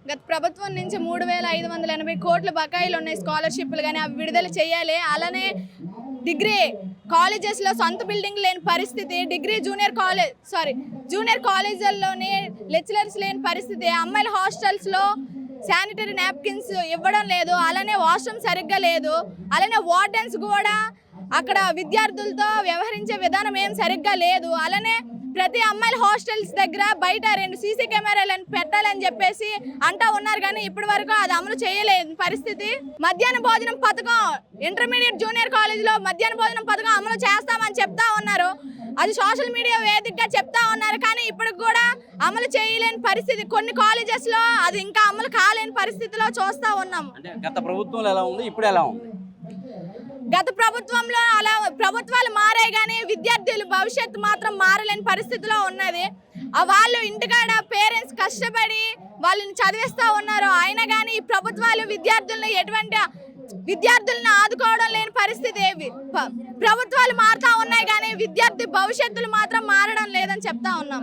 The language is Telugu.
గత ప్రభుత్వం నుంచి 3,580 కోట్ల బకాయిలు ఉన్నాయి స్కాలర్షిప్లు కానీ అవి విడుదల చేయాలి. అలానే డిగ్రీ కాలేజెస్లో సొంత బిల్డింగ్ లేని పరిస్థితి, జూనియర్ కాలేజీల్లోనే లెక్చరర్స్ లేని పరిస్థితి, అమ్మాయిల హాస్టల్స్లో శానిటరీ నాప్కిన్స్ ఇవ్వడం లేదు, అలానే వాష్రూమ్ సరిగ్గా లేదు, అలానే వార్డెన్స్ కూడా అక్కడ విద్యార్థులతో వ్యవహరించే విధానం ఏం సరిగ్గా లేదు. అలానే ప్రతి అమ్మాయిల హాస్టల్స్ దగ్గర బయట 2 సీసీ కెమెరాలను పెట్టాలని చెప్పేసి అంటా ఉన్నారు కానీ ఇప్పటి వరకు అది అమలు చేయలేదు పరిస్థితి. మధ్యాహ్న భోజనం పథకం ఇంటర్మీడియట్ జూనియర్ కాలేజీలో మధ్యాహ్న భోజనం పథకం అమలు చేస్తామని చెప్తా ఉన్నారు. అది సోషల్ మీడియా వేదికగా చెప్తా ఉన్నారు కానీ ఇప్పటికి కూడా అమలు చేయలేని పరిస్థితి. కొన్ని కాలేజెస్లో అది ఇంకా అమలు కాలేని పరిస్థితిలో చూస్తూ ఉన్నాం. గత ప్రభుత్వంలో ఎలా ఉంది, ఇప్పుడు ఎలా ఉంది? గత ప్రభుత్వంలో అలా ప్రభుత్వాలు మారాయి కానీ విద్యార్థులు భవిష్యత్తు మాత్రం మారలేని పరిస్థితిలో ఉన్నది. వాళ్ళు ఇంటికాడ పేరెంట్స్ కష్టపడి వాళ్ళని చదివిస్తూ ఉన్నారు. అయినా కానీ ఈ ప్రభుత్వాలు విద్యార్థులను ఆదుకోవడం లేని పరిస్థితి. ప్రభుత్వాలు మారుతూ ఉన్నాయి కానీ విద్యార్థి భవిష్యత్తులు మాత్రం మారడం లేదని చెప్తా ఉన్నాం.